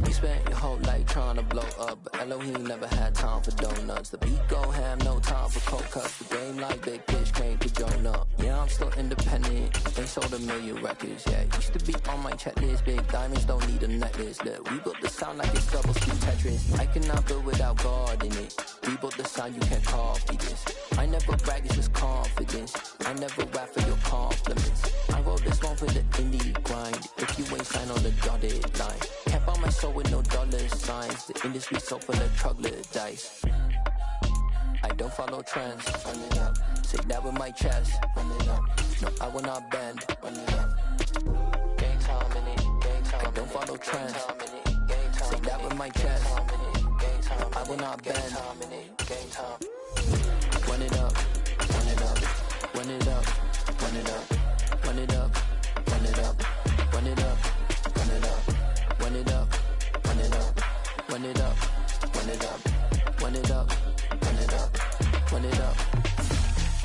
You spent your whole life trying to blow up, but Elohim never had time for donuts. The beat go ham, no time for cold cuts. The game like Big Fish came to Jonah. Yeah, I'm still independent. They sold 1 million records. Yeah, used to be on my checklist. Big diamonds don't need a necklace. Look, we built the sound like it's double speed Tetris. I cannot build without God in it. We built the sound, you can't copy this. I never brag, it's just confidence. I never rap for your compliments. I wrote this one for the indie grind. If you ain't signed on the dotted line, can't buy my soul with no dollar signs. The industry so full of troglodytes. I don't follow trends. Run it up. Say that with my chest. Run it up. No, I will not bend. Run it up. Gang time in it. Gang time. I don't follow trends. Say that with my chest. No, I will not bend. Gang time. Run it up. Run it up. Run it up. Run it up. Run it up. Run it up. Run it up. Run it up. Run it up. Run it up. Run it up. Run it up. Run it up. Run it up. Run it up.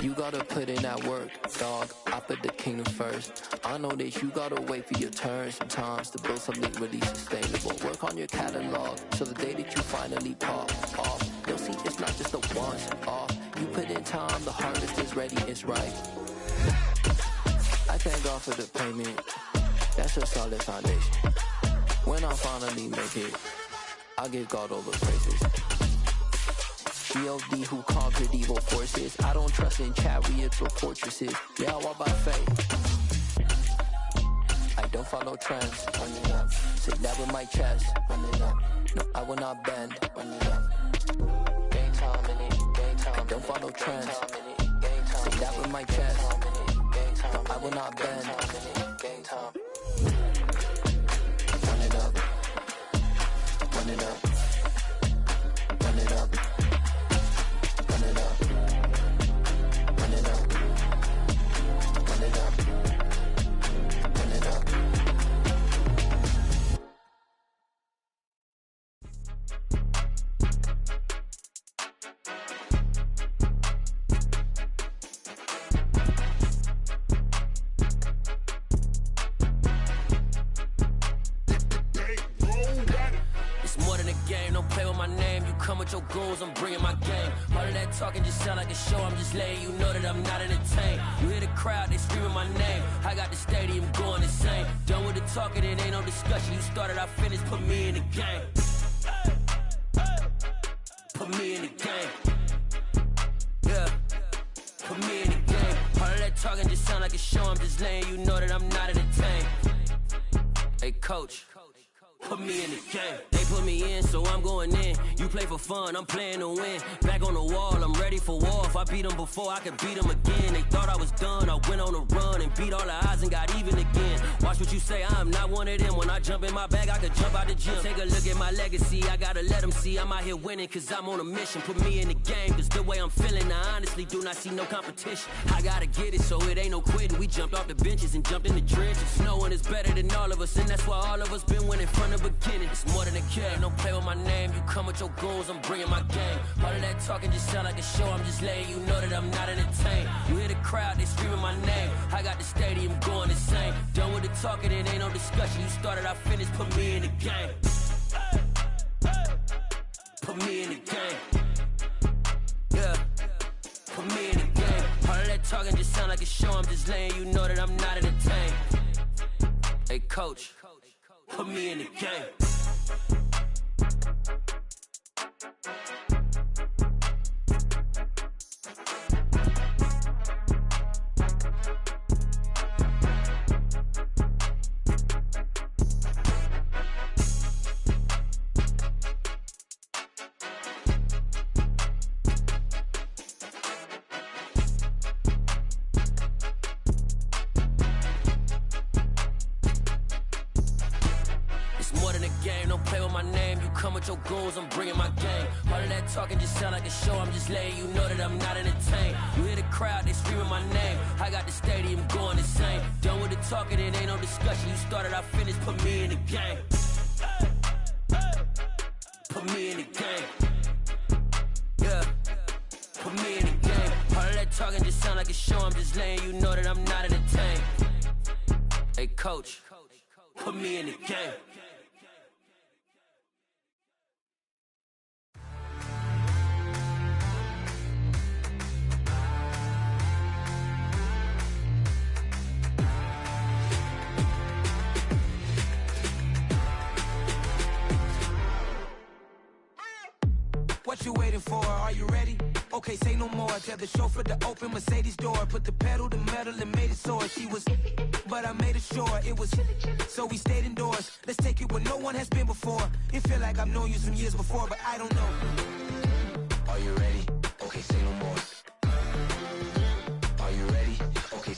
You gotta put in that work, dog. I put the kingdom first. I know that you gotta wait for your turn sometimes to build something really sustainable. Work on your catalog, so the day that you finally pop off, you'll see it's not just a once off. You put in time, the harvest is ready, it's right. I thank God for the payment. That's a solid foundation. When I finally make it, I'll give God all the praises. G.O.D. who conquered evil forces. I don't trust in chariots or fortresses. Yeah, I walk by faith. I don't follow trends. Run it up. Say that with my chest. Run it up. No, I will not bend. Run it up. Game time in it. Game time. I don't follow trends. Say that with my chest. No, I will not bend. Game time. Run it up. Run it up. Run it up. Run it up. Run it up. Run it up. Run it up. Come with your goons, I'm bringing my game. All of that talking just sound like a show. I'm just letting you know that I'm not entertained. You hear the crowd, they screaming my name. I got the stadium going insane. Done with the talking, it ain't no discussion. You started, I finished, put me in the game. Put me in the game. Yeah, put me in the game. All of that talking just sound like a show. I'm just letting you know that I'm not entertained. Hey coach, put me in the game. They put me in, so I'm going in. You play for fun, I'm playing to win. Back on the wall, I'm ready for war. If I beat them before, I could beat them again. They thought I was done, I went on a run and beat all the odds and got even again. Watch what you say, I'm not one of them. When I jump in my bag, I could jump out the gym. Take a look at my legacy, I gotta let them see I'm out here winning, cause I'm on a mission. Put me in the game, cause the way I'm feeling, I honestly do not see no competition. I gotta get it, so it ain't no quitting. We jumped off the benches and jumped in the trenches. No one is better than all of us, and that's why all of us been winning from the beginning. It's more than a game, don't play with my name. You come with your goons, I'm bringing my game. All of that talking just sound like a show. I'm just letting you know that I'm not entertained. You hear the crowd, they screaming my name. I got the stadium going insane. Done with the talking, it ain't no discussion. You started, I finished, put me in the game. Put me in the game. Yeah, put me in the game. All of that talking just sound like a show. I'm just letting you know that I'm not entertained. Hey coach, put me in the game. Your goals, I'm bringing my game. All of that talking just sound like a show. I'm just letting you know that I'm not entertained. You hear the crowd, they screaming my name. I got the stadium going insane. Done with the talking, it ain't no discussion. You started, I finished, put me in the game. Put me in the game. Yeah, put me in the game. All of that talking just sound like a show. I'm just letting you know that I'm not entertained. Hey coach, put me in the game. are you ready? Okay, say no more. Tell the chauffeur to open Mercedes door. Put the pedal to metal and made it soar. She was, but I made it sure it was. So we stayed indoors. Let's take it where no one has been before. It feel like I've known you some years before, but I don't know. Are you ready? Okay, say no more. Are you ready? Okay.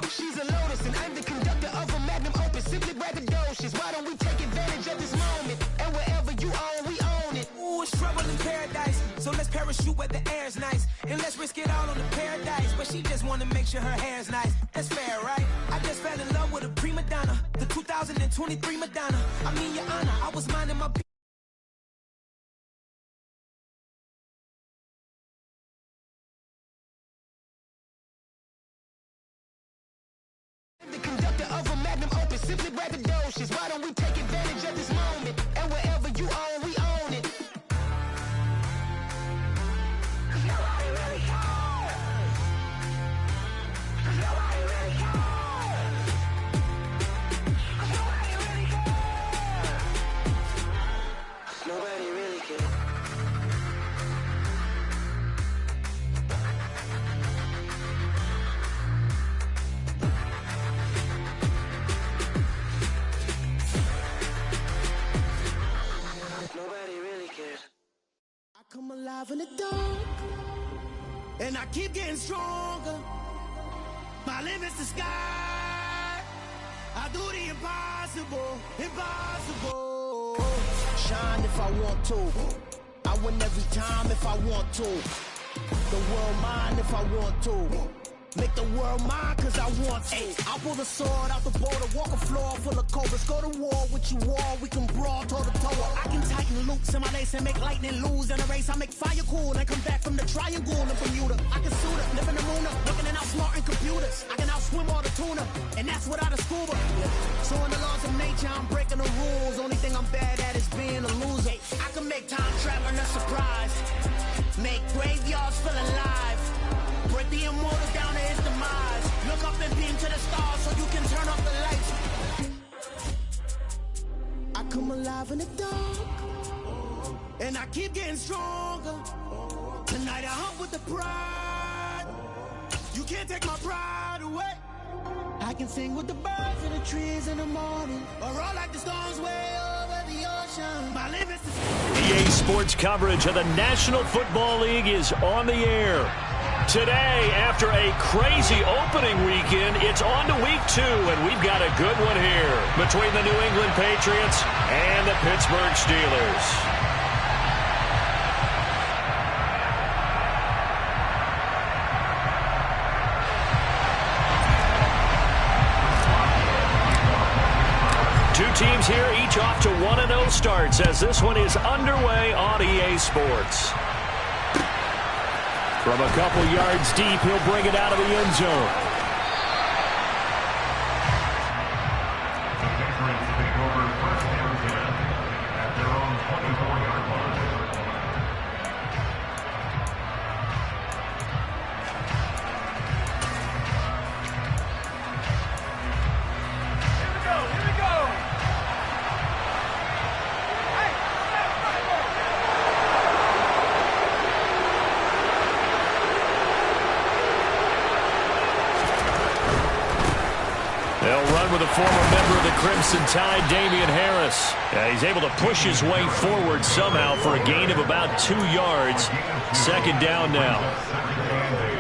She's a lotus and I'm the conductor of a magnum opus. Simply braggadocious. Why don't we take advantage of this moment? And wherever you own, we own it. Ooh, it's trouble in paradise. So let's parachute where the air's nice. And let's risk it all on the paradise. But she just wanna make sure her hair's nice. That's fair, right? I just fell in love with a prima donna. The 2023 Madonna. I mean, your honor, I was minding my The conductor of a magnum opus, simply braggadocious. Why don't we take advantage of this moment? And wherever you own, we own it. Nobody really cares. Nobody really cares. Nobody really cares. Nobody really cares. Nobody really cares. I come alive in the dark, and I keep getting stronger. My limit's the sky. I do the impossible, impossible. Shine if I want to. I win every time if I want to. The world mine if I want to. Make the world mine cause I want to. I pull the sword out the border, walk a floor full of cobras. Go to war with you all, we can brawl toe to toe. I can tighten loops in my lace and make lightning lose in a race. I make fire cool and come back from the triangle in Bermuda. I can suit up, live in the moon, looking and outsmarting computers. I can outswim all the tuna, and that's without a scuba. So in the laws of nature, I'm breaking the rules. Only thing I'm bad at is being a loser. I can make time traveling a surprise, make graveyards feel alive. Break the immortal down to his demise. Look up and beam to the stars so you can turn off the lights. I come alive in the dark, and I keep getting stronger. Tonight I hunt with the pride. You can't take my pride away. I can sing with the birds and the trees in the morning, or roll like the storms way over the ocean. My life is EA Sports coverage of the National Football League is on the air. Today, after a crazy opening weekend, it's on to week 2, and we've got a good one here between the New England Patriots and the Pittsburgh Steelers. Two teams here, each off to 1-0 starts as this one is underway on EA Sports. From a couple yards deep, he'll bring it out of the end zone. The Patriots take over 1st and 10 at their own 24-yard line. Here we go. They'll run with a former member of the Crimson Tide, Damian Harris. He's able to push his way forward somehow for a gain of about 2 yards. Second down now.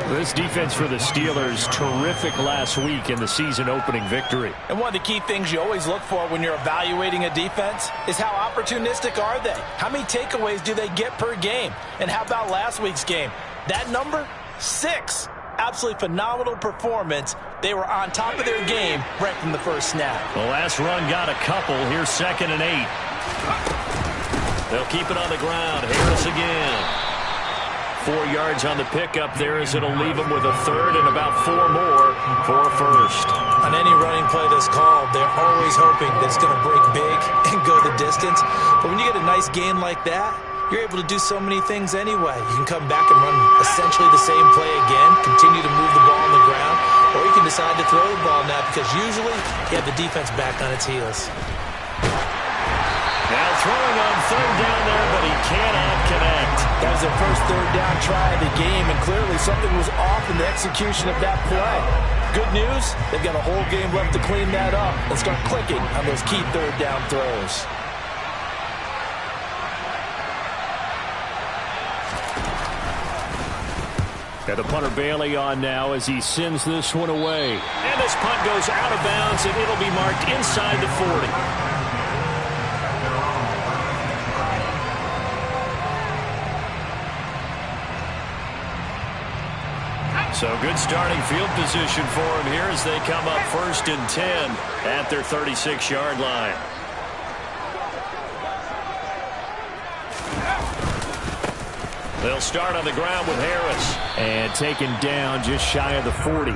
This defense for the Steelers, terrific last week in the season-opening victory. And one of the key things you always look for when you're evaluating a defense is how opportunistic are they? How many takeaways do they get per game? And how about last week's game? That number, 6. Absolutely phenomenal performance. They were on top of their game right from the first snap. The last run got a couple. Here's 2nd and 8. They'll keep it on the ground. Harris again. 4 yards on the pickup there as it'll leave them with a 3rd and about 4 more for a 1st. On any running play that's called, they're always hoping that it's going to break big and go the distance. But when you get a nice gain like that, you're able to do so many things anyway. You can come back and run essentially the same play again, continue to move the ball on the ground, or you can decide to throw the ball now because usually you have the defense back on its heels. Now throwing on 3rd down there, but he cannot connect. That was their first 3rd down try of the game, and clearly something was off in the execution of that play. Good news, they've got a whole game left to clean that up and start clicking on those key 3rd down throws. And the punter Bailey on now as he sends this one away. And this punt goes out of bounds, and it'll be marked inside the 40. So good starting field position for him here as they come up 1st and 10 at their 36-yard line. They'll start on the ground with Harris. And taken down just shy of the 40.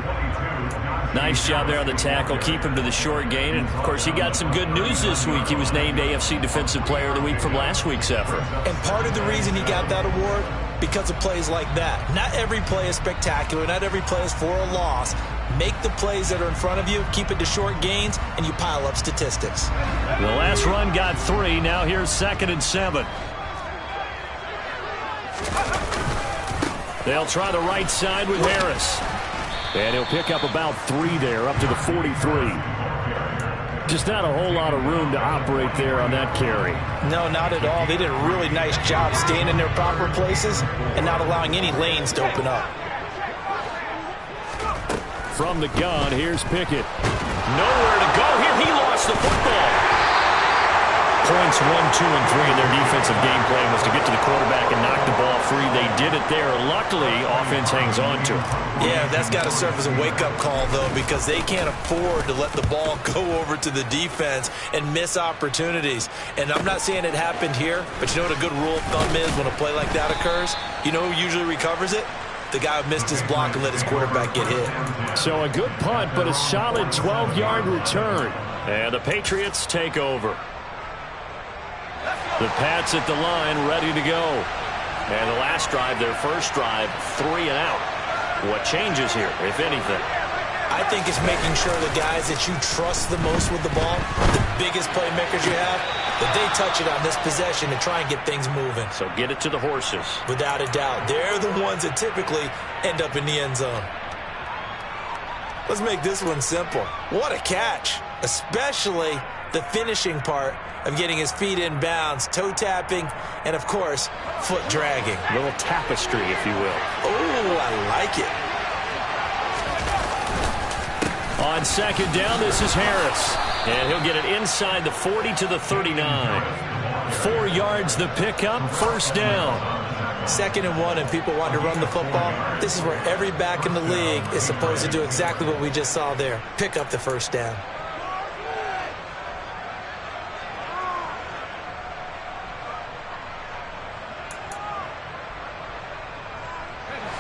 Nice job there on the tackle. Keep him to the short gain. And, of course, he got some good news this week. He was named AFC Defensive Player of the Week from last week's effort. And part of the reason he got that award, because of plays like that. Not every play is spectacular. Not every play is for a loss. Make the plays that are in front of you, keep it to short gains, and you pile up statistics. The last run got 3. Now here's 2nd and 7. They'll try the right side with Harris. And he'll pick up about 3 there, up to the 43. Just not a whole lot of room to operate there on that carry. No, not at all. They did a really nice job staying in their proper places and not allowing any lanes to open up. From the gun, here's Pickett. Nowhere to go here. He lost the football. Points 1, 2, and 3 in their defensive game plan was to get to the quarterback and knock the ball free. They did it there. Luckily, offense hangs on to it. Yeah, that's got to serve as a wake-up call, though, because they can't afford to let the ball go over to the defense and miss opportunities. And I'm not saying it happened here, but you know what a good rule of thumb is when a play like that occurs? You know who usually recovers it? The guy who missed his block and let his quarterback get hit. So a good punt, but a solid 12-yard return. And the Patriots take over. The Pats at the line, ready to go. And the last drive, their first drive, 3 and out. What changes here, if anything? I think it's making sure the guys that you trust the most with the ball, the biggest playmakers you have, that they touch it on this possession to try and get things moving. So get it to the horses. Without a doubt. They're the ones that typically end up in the end zone. Let's make this one simple. What a catch, especially the finishing part of getting his feet in bounds, toe tapping, and of course, foot dragging. A little tapestry, if you will. Oh, I like it. On 2nd down, this is Harris. And he'll get it inside the 40 to the 39. 4 yards the pickup, 1st down. 2nd and 1, and people want to run the football. This is where every back in the league is supposed to do exactly what we just saw there. Pick up the 1st down.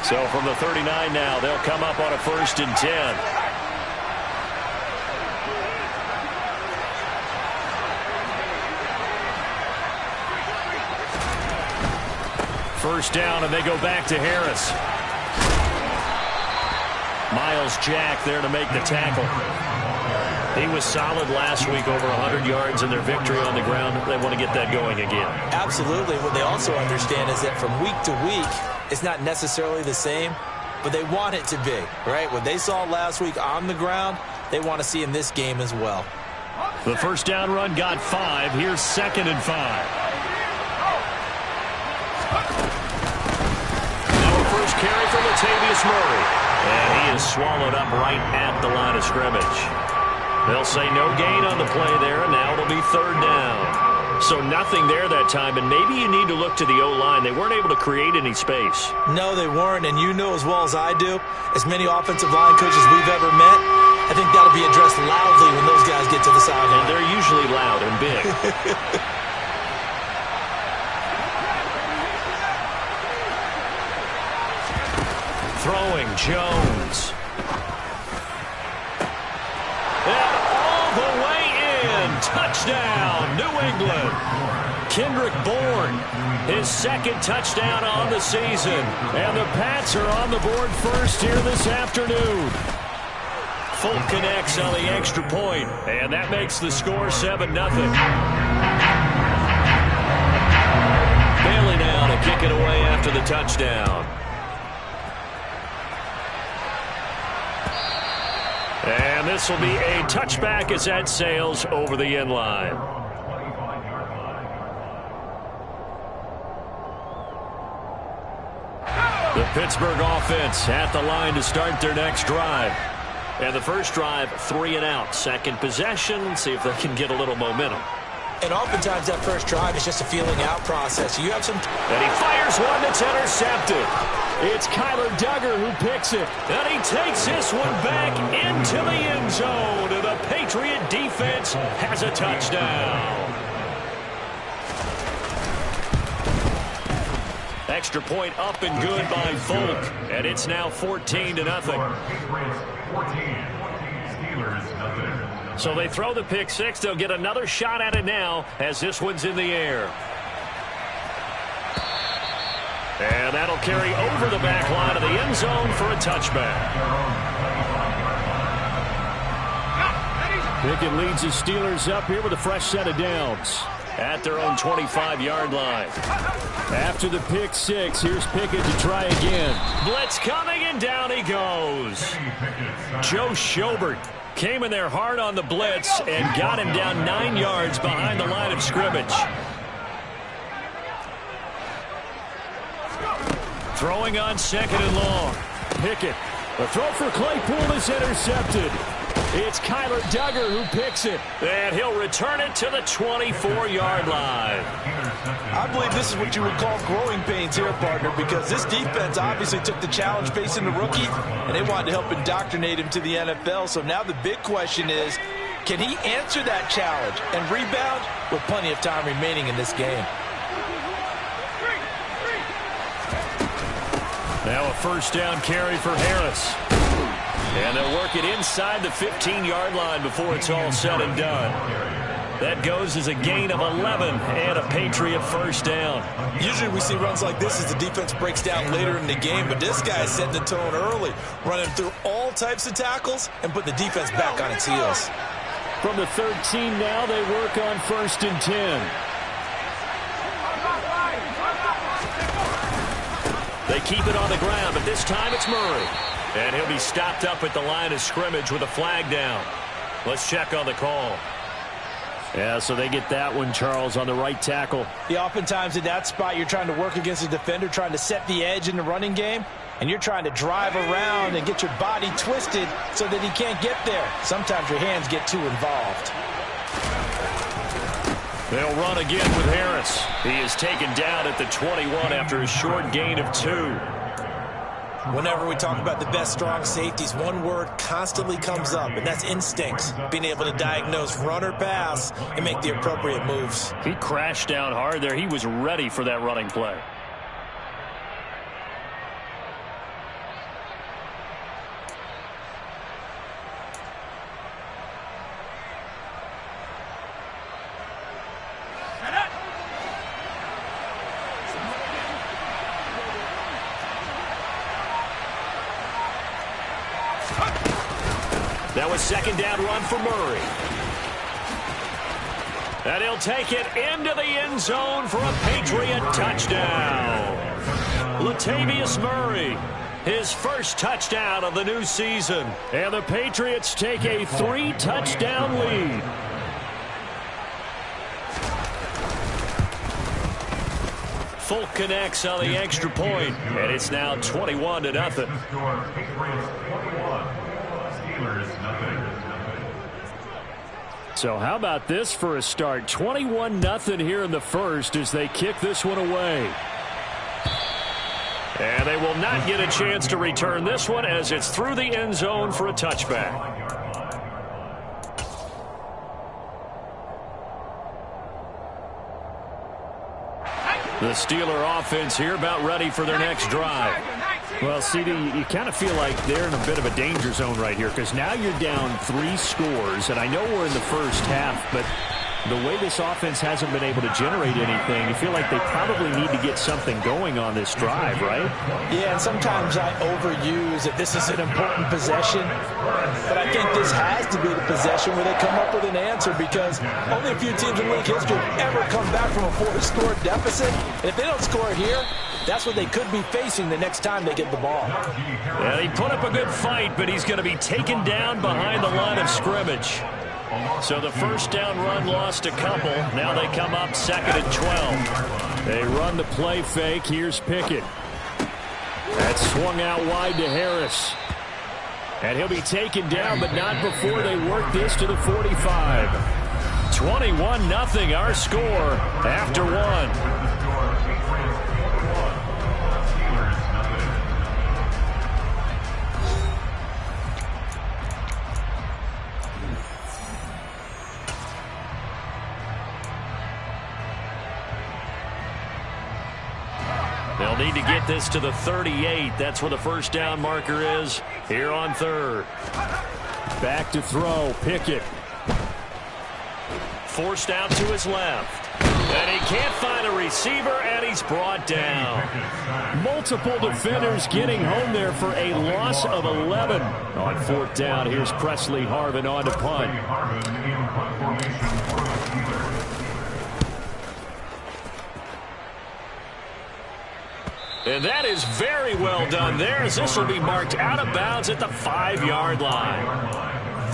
So from the 39 now, they'll come up on a 1st and 10. First down, and they go back to Harris. Miles Jack there to make the tackle. He was solid last week, over 100 yards in their victory on the ground. They want to get that going again. Absolutely. What they also understand is that from week to week, it's not necessarily the same, but they want it to be, right? What they saw last week on the ground, they want to see in this game as well. The first down run got 5. Here's 2nd and 5. Now a 1st carry for Latavius Murray. And he is swallowed up right at the line of scrimmage. They'll say no gain on the play there, and now it'll be 3rd down. So nothing there that time, and maybe you need to look to the O-line. They weren't able to create any space. No, they weren't, and you know as well as I do, as many offensive line coaches we've ever met, I think that'll be addressed loudly when those guys get to the sideline. And they're usually loud and big. Throwing Jones. And all the way in. Touchdown, New England. Kendrick Bourne, his 2nd touchdown on the season. And the Pats are on the board first here this afternoon. Folk connects on the extra point, and that makes the score 7-0. Bailey now to kick it away after the touchdown. And this will be a touchback as that sails over the end line. The Pittsburgh offense at the line to start their next drive. And the first drive, 3 and out. Second possession, see if they can get a little momentum. And oftentimes that first drive is just a feeling out process. You have some... And he fires one that's intercepted. It's Kyler Duggar who picks it. And he takes this one back into the end zone. And the Patriot defense has a touchdown. Extra point up and good by Folk. And it's now 14-0. So they throw the pick 6. They'll get another shot at it now as this one's in the air. And that'll carry over the back line of the end zone for a touchback. Pickett leads the Steelers up here with a fresh set of downs at their own 25-yard line. After the pick 6, here's Pickett to try again. Blitz coming, and down he goes. Joe Schobert came in there hard on the blitz and got him down 9 yards behind the line of scrimmage. Throwing on 2nd and long. Pickett. The throw for Claypool is intercepted. It's Kyler Duggar who picks it. And he'll return it to the 24-yard line. I believe this is what you would call growing pains here, partner, because this defense obviously took the challenge facing the rookie, and they wanted to help indoctrinate him to the NFL. So now the big question is, can he answer that challenge and rebound with plenty of time remaining in this game? Now a first down carry for Harris. And they'll work it inside the 15-yard line before it's all said and done. That goes as a gain of 11 and a Patriot first down. Usually we see runs like this as the defense breaks down later in the game, but this guy is setting the tone early, running through all types of tackles and put the defense back on its heels. From the 13 now, they work on 1st and 10. They keep it on the ground, but this time it's Murray. And he'll be stopped up at the line of scrimmage with a flag down. Let's check on the call. Yeah, so they get that one, Charles, on the right tackle. Yeah, oftentimes in that spot, you're trying to work against a defender, trying to set the edge in the running game, and you're trying to drive around and get your body twisted so that he can't get there. Sometimes your hands get too involved. They'll run again with Harris. He is taken down at the 21 after a short gain of 2. Whenever we talk about the best strong safeties, one word constantly comes up, and that's instincts. Being able to diagnose run or pass and make the appropriate moves. He crashed down hard there. He was ready for that running play. That was second down run for Murray. And he'll take it into the end zone for a Patriot touchdown. Latavius Murray, his first touchdown of the new season. And the Patriots take a 3-touchdown lead. Folk connects on the extra point, and it's now 21-0. So how about this for a start? 21-0 here in the first as they kick this one away. And they will not get a chance to return this one as it's through the end zone for a touchback. The Steeler offense here about ready for their next drive. Well, CD, you kind of feel like they're in a bit of a danger zone right here because now you're down 3 scores, and I know we're in the first half, but the way this offense hasn't been able to generate anything, you feel like they probably need to get something going on this drive, right? Yeah, and sometimes I overuse that this is an important possession, but I think this has to be the possession where they come up with an answer because only a few teams in league history have ever come back from a 4-score deficit, and if they don't score here, that's what they could be facing the next time they get the ball. Yeah, he put up a good fight, but he's going to be taken down behind the line of scrimmage. So the first down run lost a couple. Now they come up 2nd and 12. They run the play fake. Here's Pickett. That's swung out wide to Harris. And he'll be taken down, but not before they work this to the 45. 21-0 our score after 1. They'll need to get this to the 38. That's where the first down marker is here on 3rd. Back to throw. Pickett. Forced out to his left. And he can't find a receiver, and he's brought down. Multiple defenders getting home there for a loss of 11. On 4th down, here's Presley Harvin on to punt. And that is very well done there as this will be marked out of bounds at the 5-yard line.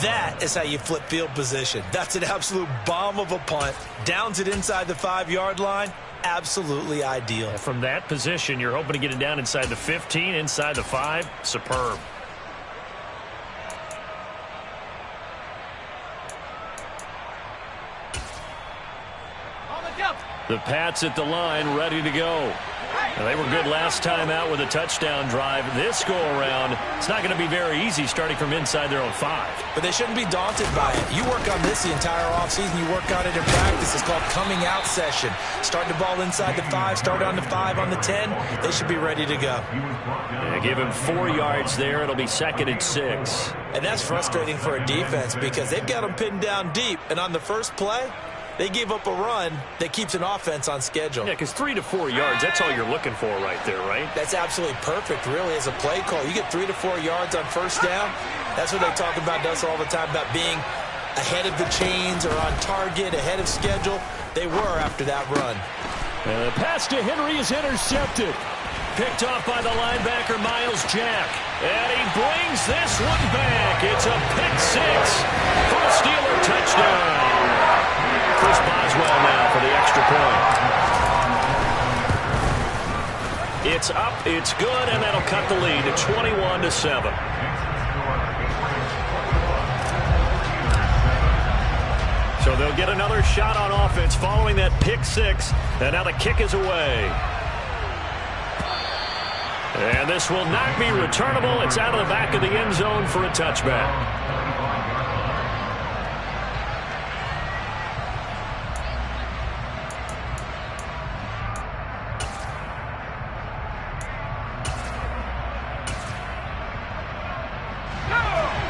That is how you flip field position. That's an absolute bomb of a punt. Downs it inside the 5-yard line. Absolutely ideal. From that position, you're hoping to get it down inside the 15, inside the 5. Superb. The Pats at the line, ready to go. They were good last time out with a touchdown drive. This go-around, it's not going to be very easy starting from inside their own 5. But they shouldn't be daunted by it. You work on this the entire offseason. You work on it in practice. It's called coming out session. Start the ball inside the 5, start on the 5, on the 10. They should be ready to go. Yeah, give him 4 yards there. It'll be 2nd and 6. And that's frustrating for a defense because they've got them pinned down deep. And on the first play, they gave up a run that keeps an offense on schedule. Yeah, because 3 to 4 yards, that's all you're looking for right there, right? That's absolutely perfect, really, as a play call. You get 3 to 4 yards on first down. That's what they talk about us all the time, about being ahead of the chains or on target, ahead of schedule. They were after that run. And the pass to Henry is intercepted. Picked off by the linebacker, Miles Jack. And he brings this one back. It's a pick 6 for a Steeler touchdown. Chris Boswell now for the extra point. It's up, it's good, and that'll cut the lead to 21-7. So they'll get another shot on offense following that pick 6, and now the kick is away. And this will not be returnable. It's out of the back of the end zone for a touchback.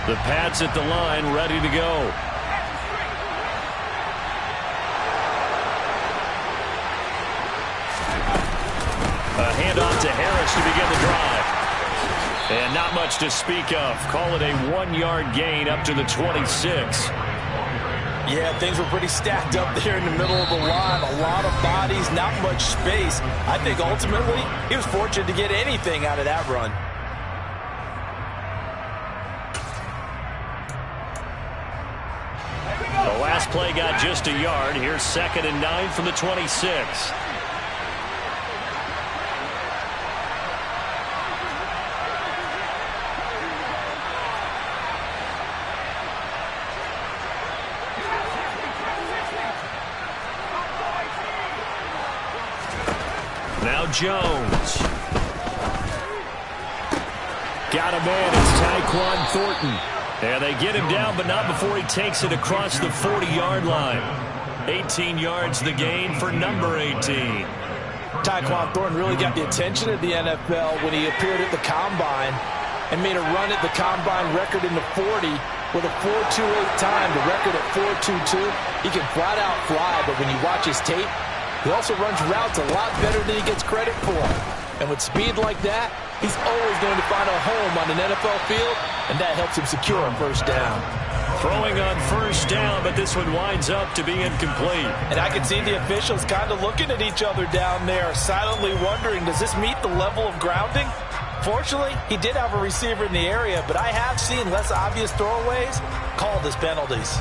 The Pats at the line, ready to go. A handoff to Harris to begin the drive. And not much to speak of. Call it a 1-yard gain up to the 26. Yeah, things were pretty stacked up there in the middle of the line. A lot of bodies, not much space. I think ultimately he was fortunate to get anything out of that run. The last play got just a yard. Here's 2nd and 9 from the 26. Now Jones. Got a man. It's Tyquan Thornton. And they get him down, but not before he takes it across the 40-yard line. 18 yards the gain for number 18. Tyquan Thornton really got the attention of the NFL when he appeared at the Combine and made a run at the Combine record in the 40 with a 4.28 time, the record at 4.22. He can flat out fly, but when you watch his tape, he also runs routes a lot better than he gets credit for. And with speed like that, he's always going to find a home on an NFL field, and that helps him secure a first down. Throwing on first down, but this one winds up to be incomplete. And I can see the officials kind of looking at each other down there, silently wondering, does this meet the level of grounding? Fortunately, he did have a receiver in the area, but I have seen less obvious throwaways called as penalties.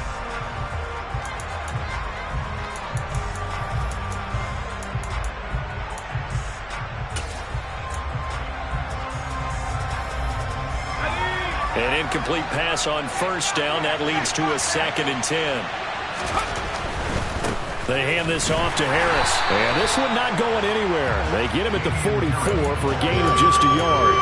An incomplete pass on first down. That leads to a 2nd and 10. They hand this off to Harris. And this one not going anywhere. They get him at the 44 for a gain of just a yard.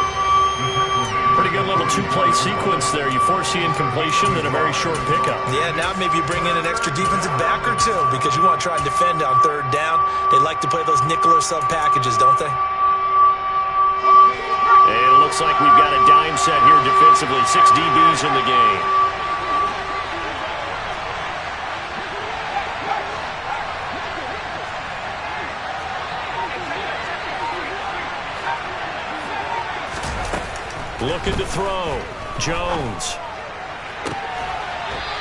Pretty good little two-play sequence there. You force the incompletion and a very short pickup. Yeah, now maybe you bring in an extra defensive back or two because you want to try and defend on third down. They like to play those nickel or sub packages, don't they? And it looks like we've got a dime set here defensively. 6 DBs in the game. Looking to throw. Jones.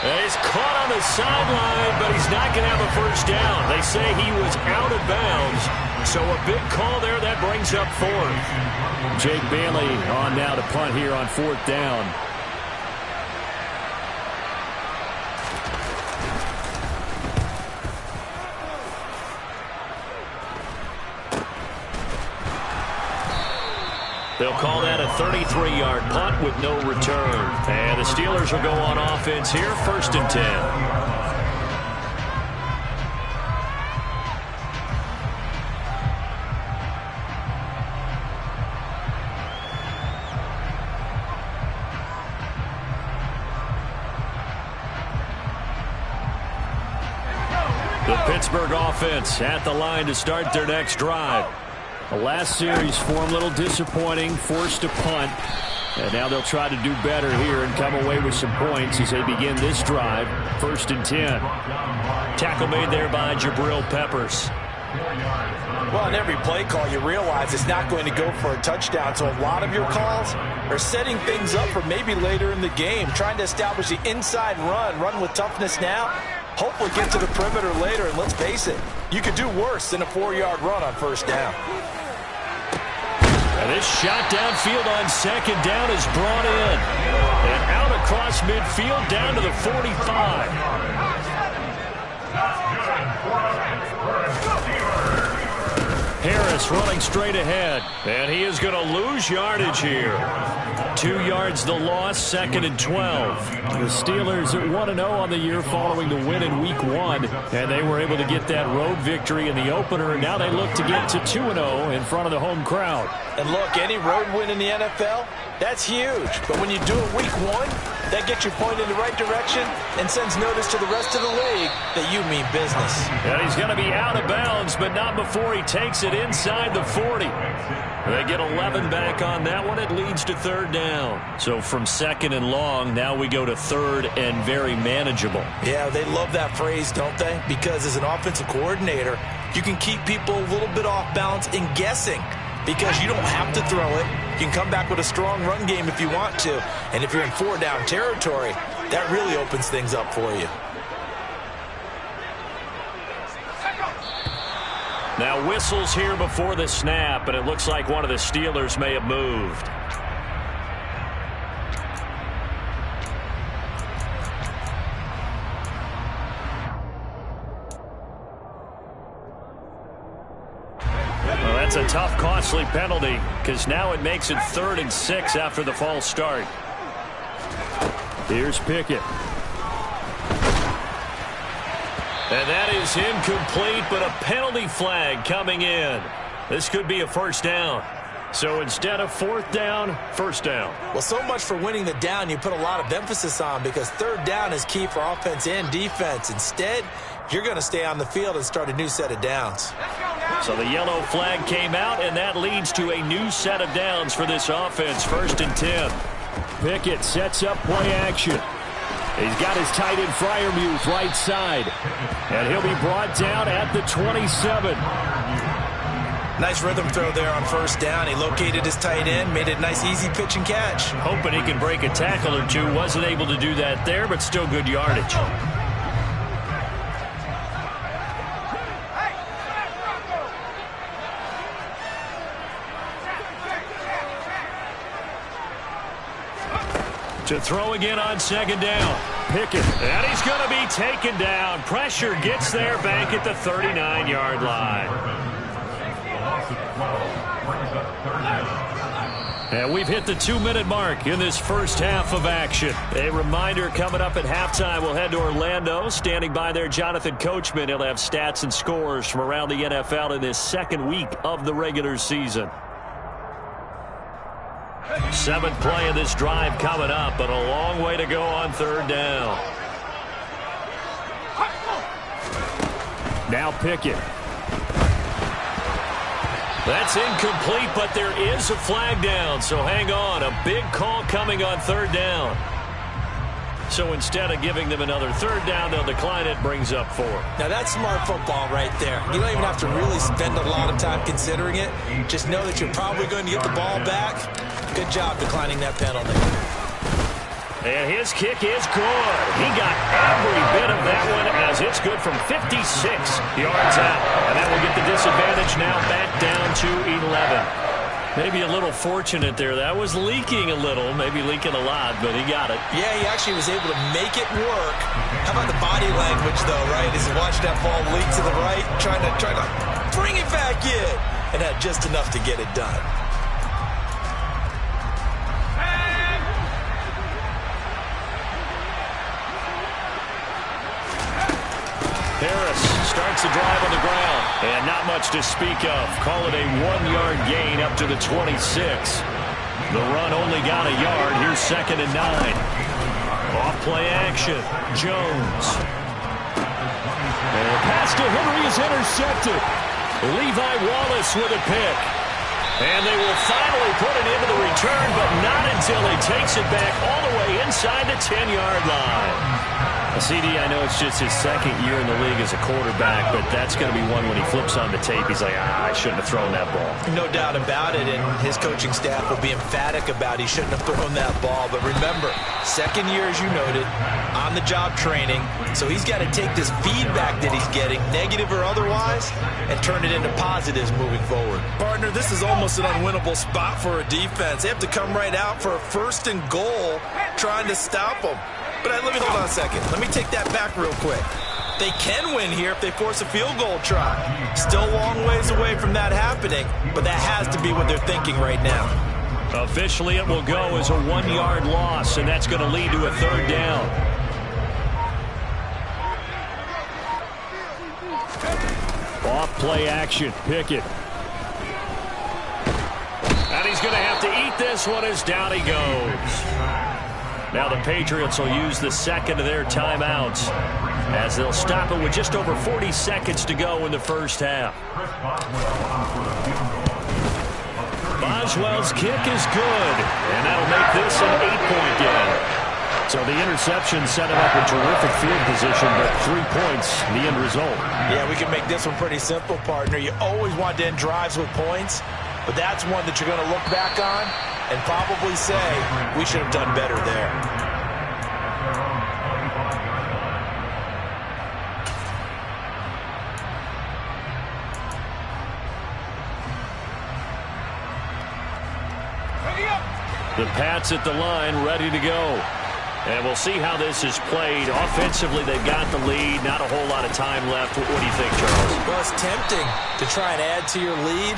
He's caught on the sideline, but he's not going to have a first down. They say he was out of bounds. So a big call there. That brings up 4th. Jake Bailey on now to punt here on 4th down. They'll call that a 33-yard punt with no return. And the Steelers will go on offense here, 1st and 10. The Pittsburgh offense at the line to start their next drive. The last series for them a little disappointing, forced to punt. And now they'll try to do better here and come away with some points as they begin this drive. 1st and 10. Tackle made there by Jabril Peppers. Well, in every play call, you realize it's not going to go for a touchdown. So a lot of your calls are setting things up for maybe later in the game, trying to establish the inside run with toughness now. Hopefully get to the perimeter later, and let's face it, you could do worse than a 4-yard run on first down. And this shot downfield on 2nd down is brought in. And out across midfield down to the 45. Harris running straight ahead. And he is going to lose yardage here. 2 yards the loss, 2nd and 12. The Steelers at 1-0 on the year following the win in Week 1. And they were able to get that road victory in the opener. And now they look to get to 2-0 in front of the home crowd. And look, any road win in the NFL, that's huge. But when you do it Week 1, that gets you pointed in the right direction and sends notice to the rest of the league that you mean business. And he's going to be out of bounds, but not before he takes it inside the 40. They get 11 back on that one. It leads to 3rd down. So from 2nd and long, now we go to 3rd and very manageable. Yeah, they love that phrase, don't they? Because as an offensive coordinator, you can keep people a little bit off balance in guessing. Because you don't have to throw it. You can come back with a strong run game if you want to. And if you're in 4-down territory, that really opens things up for you. Now whistles here before the snap, and it looks like one of the Steelers may have moved. Well, that's a tough, costly penalty, because now it makes it 3rd and 6 after the false start. Here's Pickett. And that is incomplete, but a penalty flag coming in. This could be a first down. So instead of fourth down, first down. Well, so much for winning the down you put a lot of emphasis on, because third down is key for offense and defense. Instead, you're going to stay on the field and start a new set of downs. So the yellow flag came out, and that leads to a new set of downs for this offense. 1st and 10. Pickett sets up play action. He's got his tight end Freiermuth right side. And he'll be brought down at the 27. Nice rhythm throw there on first down. He located his tight end, made it a nice easy pitch and catch. Hoping he can break a tackle or two. Wasn't able to do that there, but still good yardage. To throw again on second down. Pickett. And he's going to be taken down. Pressure gets there back at the 39-yard line. And we've hit the 2-minute mark in this first half of action. A reminder, coming up at halftime, we'll head to Orlando. Standing by there, Jonathan Coachman. He'll have stats and scores from around the NFL in this second week of the regular season. 7th play of this drive coming up, but a long way to go on third down. Now Pickett. That's incomplete, but there is a flag down, so hang on. A big call coming on third down. So instead of giving them another third down, they'll decline it, brings up 4. Now that's smart football right there. You don't even have to really spend a lot of time considering it. Just know that you're probably going to get the ball back. Good job declining that penalty. And his kick is good. He got every bit of that one as it's good from 56 yards out. And that will get the disadvantage now back down to 11. Maybe a little fortunate there. That was leaking a little, maybe leaking a lot, but he got it. Yeah, he actually was able to make it work. How about the body language, though, right? As he watched that ball leak to the right, trying to bring it back in, and had just enough to get it done. Harris starts the drive on the ground, and not much to speak of. Call it a 1-yard gain up to the 26. The run only got a yard. Here's 2nd and 9. Off play action. Jones. And the pass to Henry is intercepted. Levi Wallace with a pick. And they will finally put it into the return, but not until he takes it back all the way inside the 10-yard line. CD, I know it's just his second year in the league as a quarterback, but that's going to be one when he flips on the tape. He's like, I shouldn't have thrown that ball. No doubt about it, and his coaching staff will be emphatic about he shouldn't have thrown that ball. But remember, second year, as you noted, on-the-job training, so he's got to take this feedback that he's getting, negative or otherwise, and turn it into positives moving forward. Partner, this is almost an unwinnable spot for a defense. They have to come right out for a 1st and goal, trying to stop them. But let me hold on a second. Let me take that back real quick. They can win here if they force a field goal try. Still a long ways away from that happening, but that has to be what they're thinking right now. Officially, it will go as a 1-yard loss, and that's going to lead to a third down. Off play action. Pickett. And he's going to have to eat this one as down he goes. Now the Patriots will use the second of their timeouts as they'll stop it with just over 40 seconds to go in the first half. Boswell's kick is good, and that'll make this an 8-point game. So the interception set him up in terrific field position, but 3 points, the end result. Yeah, we can make this one pretty simple, partner. You always want to end drives with points, but that's one that you're going to look back on and probably say, we should have done better there. The Pats at the line, ready to go. And we'll see how this is played. Offensively, they've got the lead. Not a whole lot of time left. What do you think, Charles? Well, it's tempting to try and add to your lead,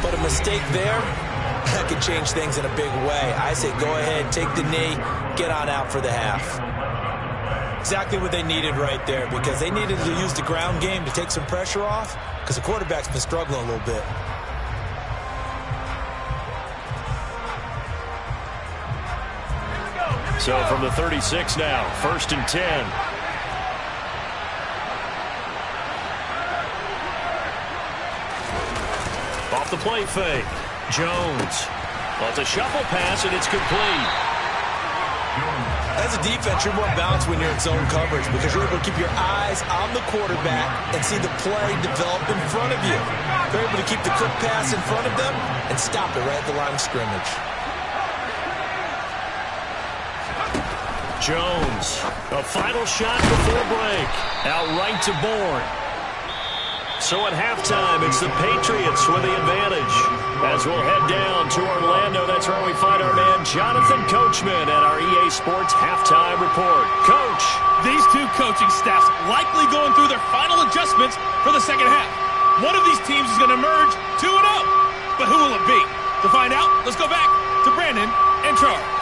but a mistake there, that could change things in a big way. I say go ahead, take the knee, get on out for the half. Exactly what they needed right there, because they needed to use the ground game to take some pressure off, because the quarterback's been struggling a little bit. So from the 36 now, 1st and 10. Off the play fake. Jones. Well, it's a shuffle pass, and it's complete. As a defense, you're more balanced when you're in zone coverage because you're able to keep your eyes on the quarterback and see the play develop in front of you. You're able to keep the quick pass in front of them and stop it right at the line of scrimmage. Jones, a final shot before break. Out right to Bourne. So at halftime, it's the Patriots with the advantage. As we'll head down to Orlando, that's where we find our man Jonathan Coachman at our EA Sports Halftime Report. Coach. These two coaching staffs likely going through their final adjustments for the second half. One of these teams is going to emerge 2-0. But who will it be? To find out, let's go back to Brandon and Charles.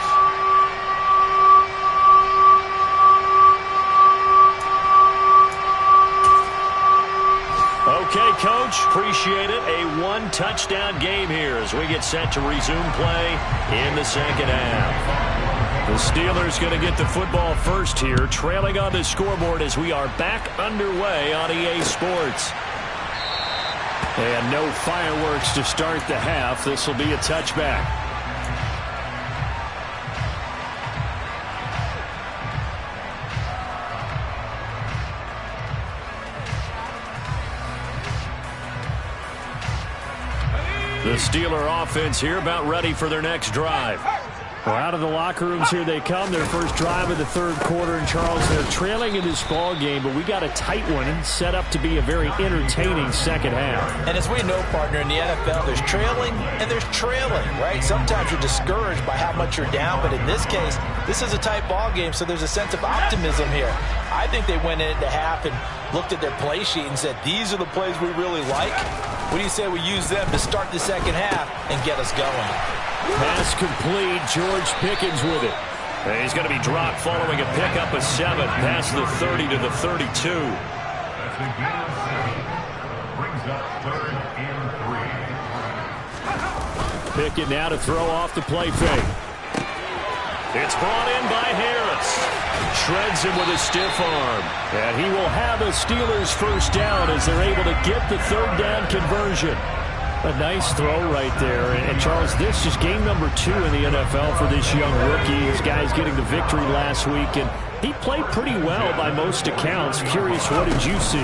Okay, Coach, appreciate it. A one-touchdown game here as we get set to resume play in the second half. The Steelers going to get the football first here, trailing on the scoreboard as we are back underway on EA Sports. And no fireworks to start the half. This will be a touchback. The Steeler offense here about ready for their next drive. Well, out of the locker rooms here they come. Their first drive of the third quarter. And, Charles, they're trailing in this ball game, but we got a tight one and set up to be a very entertaining second half. And as we know, partner, in the NFL, there's trailing and there's trailing, right? Sometimes you're discouraged by how much you're down, but in this case, this is a tight ball game, so there's a sense of optimism here. I think they went into half and looked at their play sheet and said, these are the plays we really like. What do you say we use them to start the second half and get us going? Pass complete. George Pickens with it. And he's going to be dropped following a pickup of 7 past the 30 to the 32. That's a gain of 7. Brings up 3rd and 3. Pickett now to throw off the play fake. It's brought in by Harris. Shreds him with a stiff arm. And he will have a Steelers first down as they're able to get the third down conversion. A nice throw right there. And Charles, this is game number 2 in the NFL for this young rookie. This guy's getting the victory last week, and he played pretty well by most accounts. Curious, what did you see?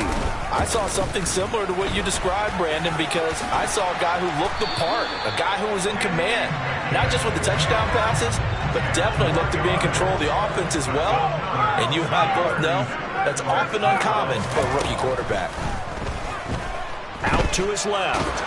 I saw something similar to what you described, Brandon, because I saw a guy who looked the part, a guy who was in command, not just with the touchdown passes, but definitely looked to be in control of the offense as well. And you and I both know that's often uncommon for a rookie quarterback. Out to his left.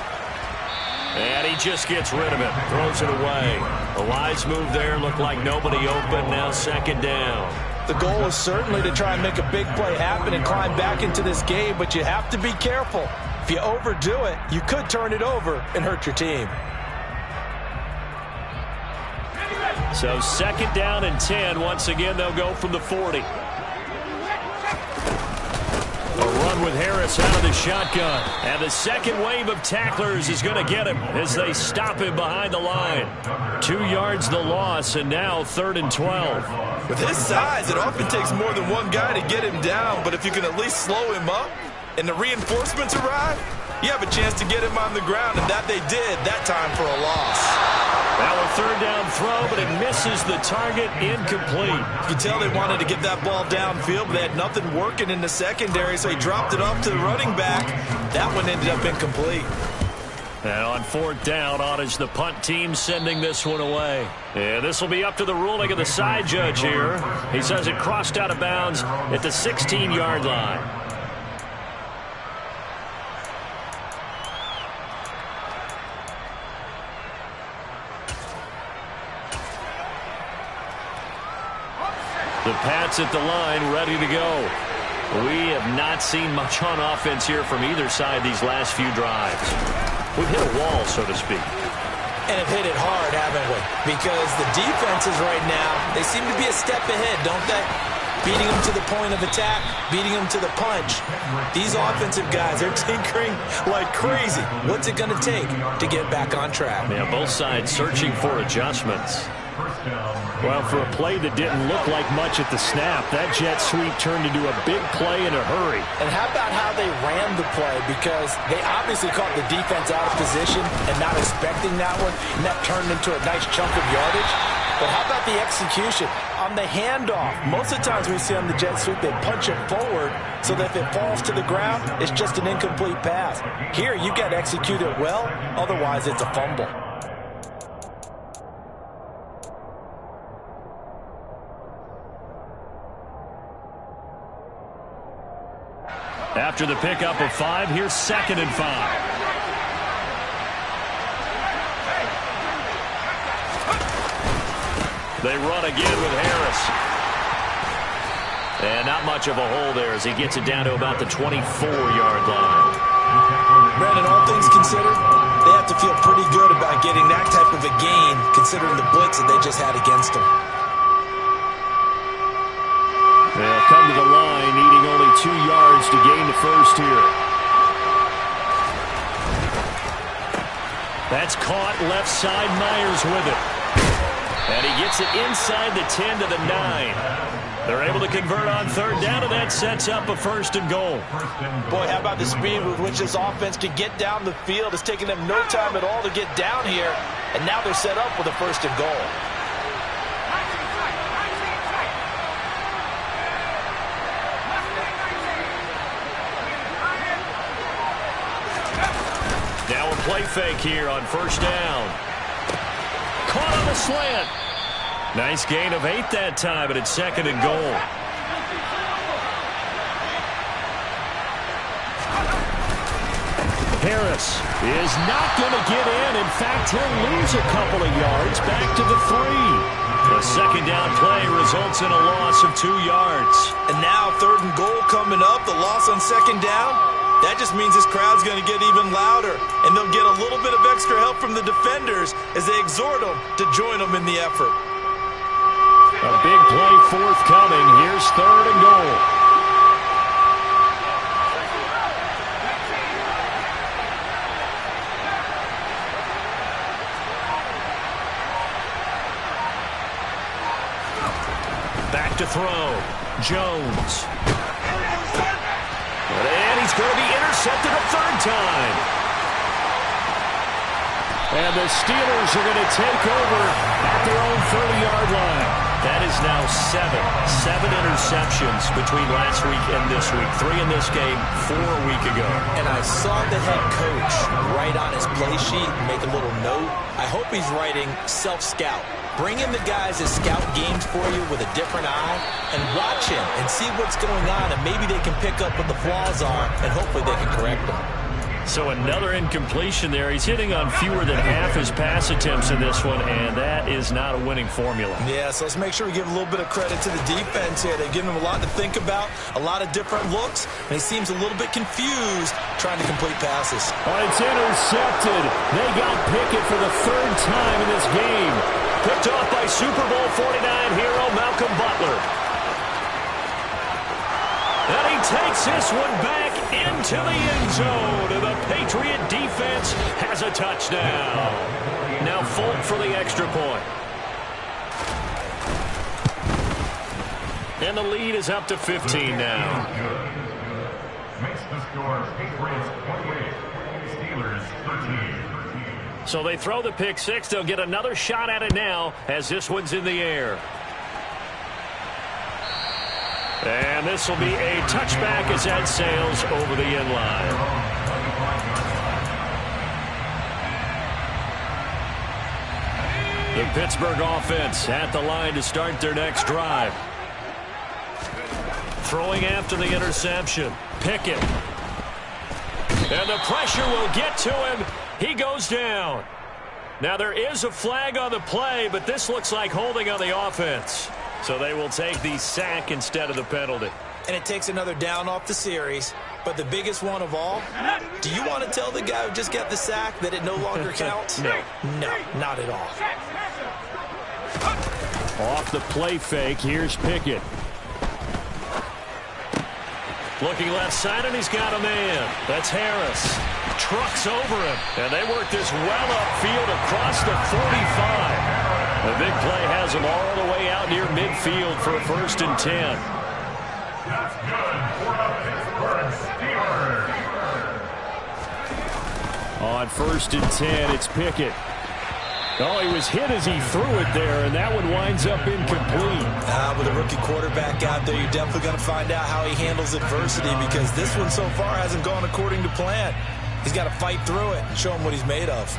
And he just gets rid of it, throws it away. A wise move there, looked like nobody open, now second down. The goal is certainly to try and make a big play happen and climb back into this game, but you have to be careful. If you overdo it, you could turn it over and hurt your team. So second down and 10. Once again, they'll go from the 40. A run with Harris out of the shotgun. And the second wave of tacklers is going to get him as they stop him behind the line. 2 yards the loss, and now 3rd and 12. With his size, it often takes more than one guy to get him down, but if you can at least slow him up and the reinforcements arrive, you have a chance to get him on the ground, and that they did that time for a loss. Now a third down throw, but it misses the target, incomplete. You can tell they wanted to get that ball downfield, but they had nothing working in the secondary, so he dropped it off to the running back. That one ended up incomplete. And on 4th down, on is the punt team sending this one away. And this will be up to the ruling of the side judge here. He says it crossed out of bounds at the 16-yard line. The Pats at the line, ready to go. We have not seen much on offense here from either side these last few drives. We've hit a wall, so to speak. And have hit it hard, haven't we? Because the defenses right now, they seem to be a step ahead, don't they? Beating them to the point of attack, beating them to the punch. These offensive guys, they're tinkering like crazy. What's it going to take to get back on track? Yeah, both sides searching for adjustments. Well, for a play that didn't look like much at the snap, that jet sweep turned into a big play in a hurry. And how about how they ran the play? Because they obviously caught the defense out of position and not expecting that one, and that turned into a nice chunk of yardage. But how about the execution? On the handoff, most of the times we see on the jet sweep, they punch it forward so that if it falls to the ground, it's just an incomplete pass. Here, you've got to execute it well, otherwise it's a fumble. After the pickup of 5, here's 2nd and 5. They run again with Harris. And not much of a hole there as he gets it down to about the 24-yard line. Brandon, all things considered, they have to feel pretty good about getting that type of a gain considering the blitz that they just had against them. They'll come to the line, needing only 2 yards to gain the first here. That's caught left side. Myers with it. And he gets it inside the 10 to the 9. They're able to convert on 3rd down, and that sets up a 1st and goal. Boy, how about the speed with which this offense can get down the field? It's taking them no time at all to get down here, and now they're set up with a 1st and goal. Now a play fake here on 1st down. Caught on the slant. Nice gain of 8 that time, but it's 2nd and goal. Harris is not going to get in. In fact, he'll lose a couple of yards back to the 3. The 2nd down play results in a loss of 2 yards. And now 3rd and goal coming up. The loss on 2nd down. That just means this crowd's going to get even louder, and they'll get a little bit of extra help from the defenders as they exhort them to join them in the effort. A big play forthcoming. Here's 3rd and goal. Back to throw. Jones. And he's going to be intercepted a 3rd time. And the Steelers are going to take over at their own 30-yard line. That is now 7 interceptions between last week and this week. 3 in this game, 4 a week ago. And I saw the head coach write on his play sheet, make a little note. I hope he's writing self-scout. Bring in the guys that scout games for you with a different eye and watch him and see what's going on, and maybe they can pick up what the flaws are, and hopefully they can correct them. So another incompletion there. He's hitting on fewer than half his pass attempts in this one, and that is not a winning formula. Yeah, so let's make sure we give a little bit of credit to the defense here. They've given him a lot to think about, a lot of different looks, and he seems a little bit confused trying to complete passes. Oh, it's intercepted. They got Pickett for the 3rd time in this game. Picked off by Super Bowl 49 hero Malcolm Butler. And he takes this one back into the end zone. And the Patriot defense has a touchdown. Now Folk for the extra point. And the lead is up to 15 now. Makes the score Patriots 28, Steelers 13. So they throw the pick 6. They'll get another shot at it now as this one's in the air. And this will be a touchback as that sails over the end line. The Pittsburgh offense at the line to start their next drive. Throwing after the interception. Pickett. And the pressure will get to him. He goes down. Now there is a flag on the play, but this looks like holding on the offense. So they will take the sack instead of the penalty. And it takes another down off the series. But the biggest one of all, do you want to tell the guy who just got the sack that it no longer counts? No. No, not at all. Off the play fake, here's Pickett. Looking left side, and he's got a man. That's Harris. Trucks over him. And they work this well upfield across the 45. The big play has them all the way out near midfield for a 1st and 10. That's good for the Pittsburgh Steelers. On 1st and 10, it's Pickett. Oh, he was hit as he threw it there, and that one winds up incomplete. With a rookie quarterback out there, you're definitely going to find out how he handles adversity, because this one so far hasn't gone according to plan. He's got to fight through it and show him what he's made of.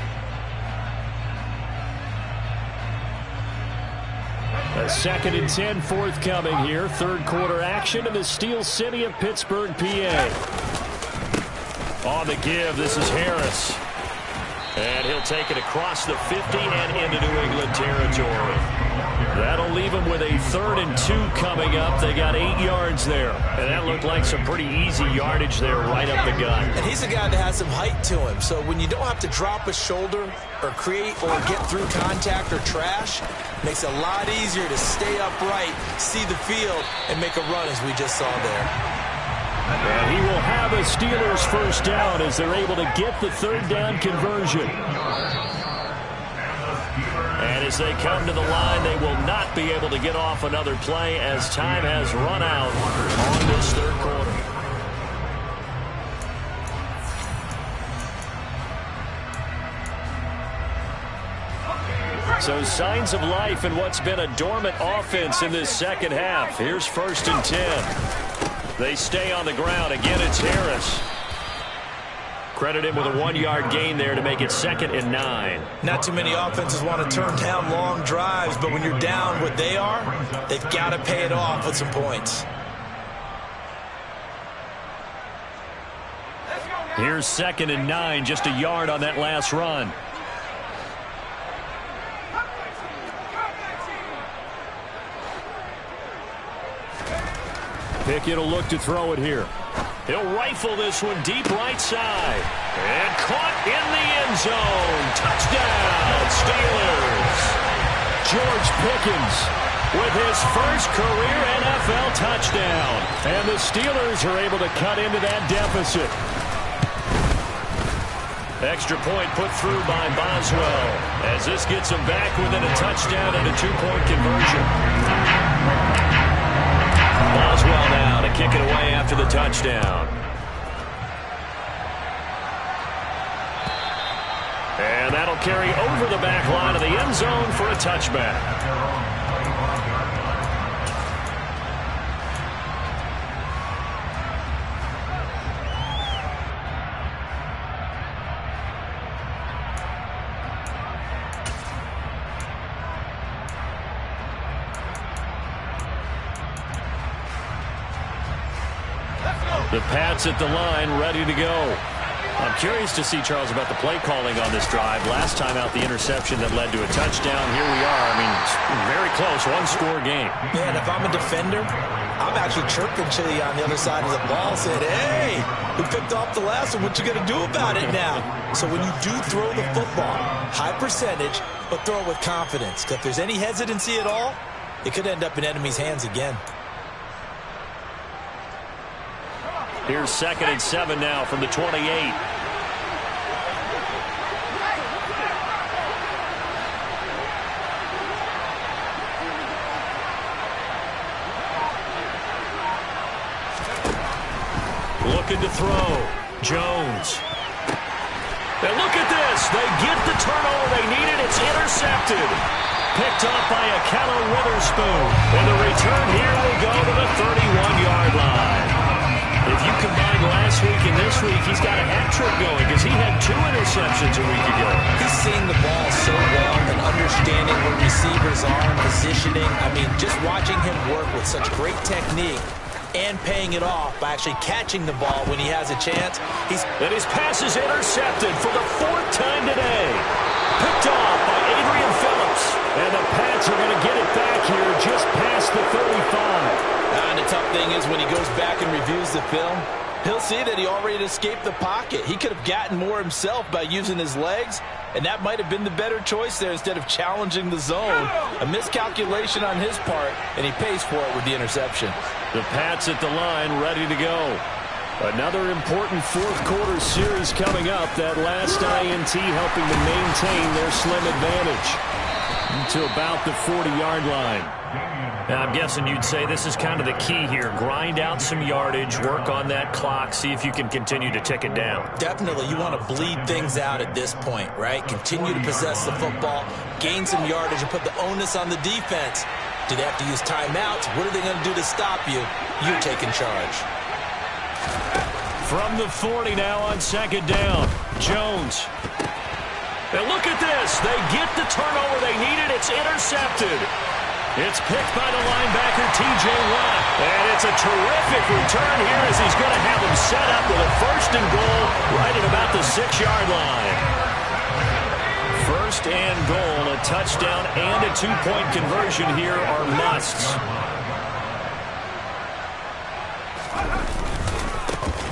A 2nd and 10 forthcoming here. 3rd quarter action in the Steel City of Pittsburgh, PA. On the give, this is Harris. And he'll take it across the 50 and into New England territory. That'll leave them with a 3rd and 2 coming up. They got 8 yards there. And that looked like some pretty easy yardage there right up the gut. And he's a guy that has some height to him. So when you don't have to drop a shoulder or create or get through contact or trash, makes it a lot easier to stay upright, see the field, and make a run as we just saw there. And he will have a Steelers 1st down as they're able to get the 3rd down conversion. And as they come to the line, they will not be able to get off another play as time has run out on this 3rd quarter. So signs of life in what's been a dormant offense in this 2nd half. Here's 1st and 10. They stay on the ground. Again, it's Harris. Credit him with a 1-yard gain there to make it 2nd and 9. Not too many offenses want to turn down long drives, but when you're down what they are, they've got to pay it off with some points. Here's 2nd and 9, just a yard on that last run. Pickett will look to throw it here. He'll rifle this one deep right side. And caught in the end zone. Touchdown, Steelers. George Pickens with his first career NFL touchdown. And the Steelers are able to cut into that deficit. Extra point put through by Boswell as this gets him back within a touchdown and a 2-point conversion. Boswell now to kick it away after the touchdown. And that'll carry over the back line of the end zone for a touchback. The Pats at the line, ready to go. I'm curious to see, Charles, about the play calling on this drive. Last time out, the interception that led to a touchdown. Here we are. I mean, very close, 1-score game. Man, if I'm a defender, I'm actually chirping Chili on the other side of the ball, saying, hey, we picked off the last one. What you going to do about it now? So when you do throw the football, high percentage, but throw it with confidence. Because if there's any hesitancy at all, it could end up in enemy's hands again. Here's 2nd and 7 now from the 28. Looking to throw. Jones. And look at this. They get the turnover they needed. It's intercepted. Picked up by Akello Witherspoon. And the return here will go to the 31-yard line. If you combine last week and this week, he's got a hat trick going because he had 2 interceptions a week ago. He's seeing the ball so well and understanding where receivers are and positioning. I mean, just watching him work with such great technique and paying it off by actually catching the ball when he has a chance. And his pass is intercepted for the 4th time today. Picked off by Adrian Phillips. And the Pats are going to get it back here just past the 35. And the tough thing is when he goes back and reviews the film, he'll see that he already escaped the pocket. He could have gotten more himself by using his legs, and that might have been the better choice there instead of challenging the zone. A miscalculation on his part, and he pays for it with the interception. The Pats at the line, ready to go. Another important 4th quarter series coming up. That last INT helping to maintain their slim advantage. To about the 40-yard line. Now, I'm guessing you'd say this is kind of the key here. Grind out some yardage, work on that clock, see if you can continue to tick it down. Definitely, you want to bleed things out at this point, right? Continue to possess the football, gain some yardage, and put the onus on the defense. Do they have to use timeouts? What are they going to do to stop you? You take in charge. From the 40 now on second down, Jones. And look at this. They get the turnover they needed. It's intercepted. It's picked by the linebacker, T.J. Watt. And it's a terrific return here as he's going to have him set up with a 1st-and-goal right at about the 6-yard line. 1st-and-goal, a touchdown and a 2-point conversion here are musts.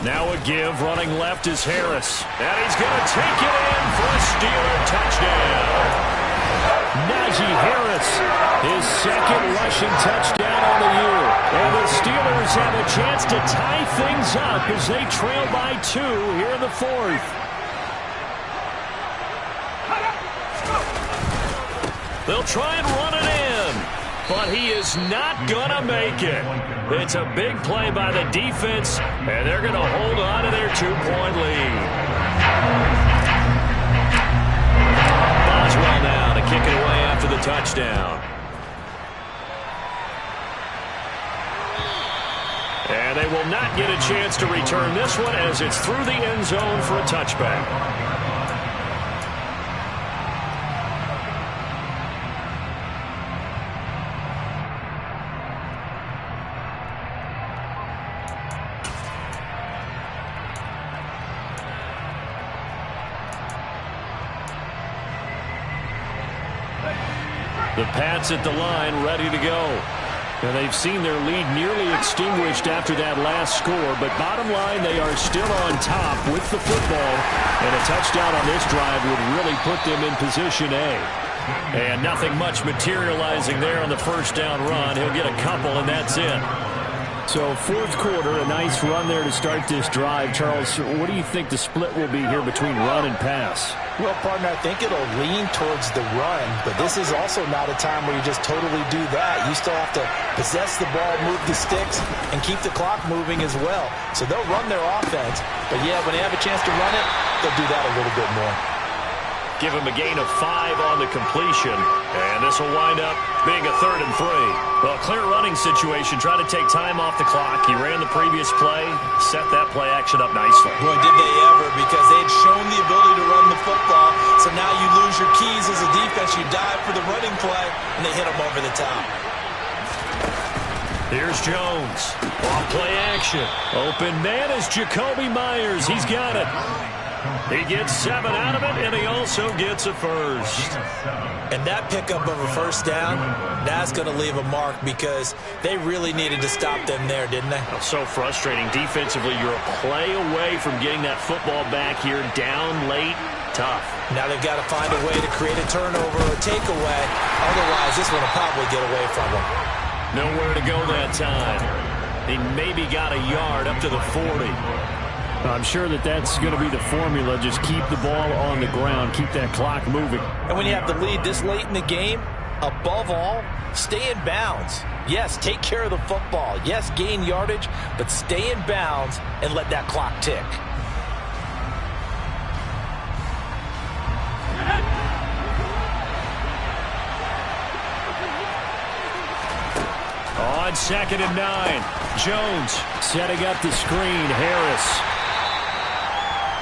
Now a give, running left is Harris. And he's going to take it in for a Steeler touchdown. Najee Harris, his second rushing touchdown on the year. And the Steelers have a chance to tie things up as they trail by 2 here in the 4th. They'll try and run it in, but he is not going to make it. It's a big play by the defense, and they're going to hold on to their 2-point lead. Boswell now to kick it away after the touchdown. And they will not get a chance to return this one as it's through the end zone for a touchback. The Pats at the line, ready to go. And they've seen their lead nearly extinguished after that last score, but bottom line, they are still on top with the football, and a touchdown on this drive would really put them in position A. And nothing much materializing there on the 1st down run. He'll get a couple, and that's it. So 4th quarter, a nice run there to start this drive. Charles, what do you think the split will be here between run and pass? Well, partner, I think it'll lean towards the run, but this is also not a time where you just totally do that. You still have to possess the ball, move the sticks, and keep the clock moving as well. So they'll run their offense, but yeah, when they have a chance to run it, they'll do that a little bit more. Give him a gain of 5 on the completion, and this will wind up being a 3rd and 3. Well, clear running situation. Try to take time off the clock. He ran the previous play, set that play action up nicely. Boy, did they ever, because they had shown the ability to run the football. So now you lose your keys as a defense. You dive for the running play, and they hit him over the top. Here's Jones. Off play action. Open man is Jacoby Myers. He's got it. He gets 7 out of it, and he also gets a 1st. And that pickup of a 1st down, that's going to leave a mark because they really needed to stop them there, didn't they? So frustrating. Defensively, you're a play away from getting that football back here, down late, tough. Now they've got to find a way to create a turnover or a takeaway. Otherwise, this one will probably get away from them. Nowhere to go that time. He maybe got a yard up to the 40. I'm sure that's going to be the formula. Just keep the ball on the ground. Keep that clock moving. And when you have the lead this late in the game, above all, stay in bounds. Yes, take care of the football. Yes, gain yardage, but stay in bounds and let that clock tick. On 2nd and 9, Jones setting up the screen. Harris.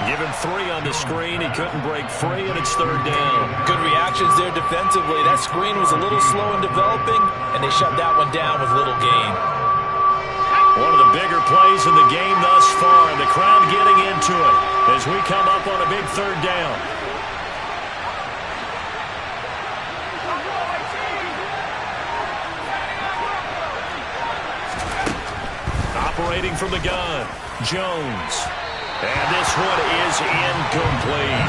Give him 3 on the screen. He couldn't break free, and it's 3rd down. Good reactions there defensively. That screen was a little slow in developing, and they shut that one down with little gain. One of the bigger plays in the game thus far, and the crowd getting into it as we come up on a big 3rd down. Operating from the gun, Jones. And this one is incomplete.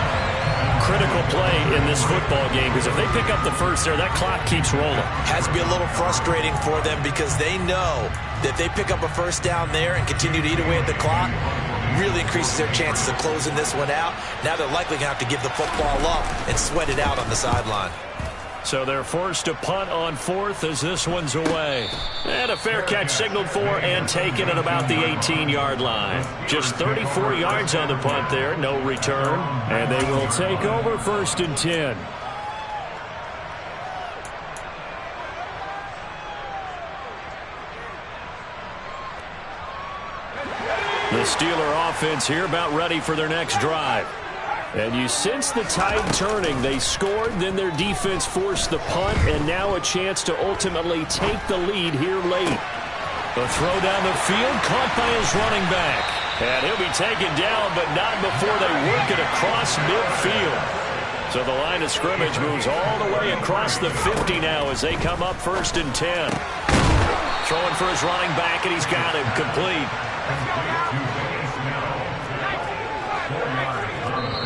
Critical play in this football game because if they pick up the 1st there, that clock keeps rolling. Has to be a little frustrating for them because they know that if they pick up a 1st down there and continue to eat away at the clock, really increases their chances of closing this one out. Now they're likely going to have to give the football up and sweat it out on the sideline. So they're forced to punt on 4th as this one's away. And a fair catch signaled for and taken at about the 18-yard line. Just 34 yards on the punt there, no return. And they will take over 1st and 10. The Steeler offense here about ready for their next drive. And you sense the tide turning. They scored, then their defense forced the punt, and now a chance to ultimately take the lead here late. The throw down the field, caught by his running back. And he'll be taken down, but not before they work it across midfield. So the line of scrimmage moves all the way across the 50 now as they come up 1st and 10. Throwing for his running back, and he's got him complete.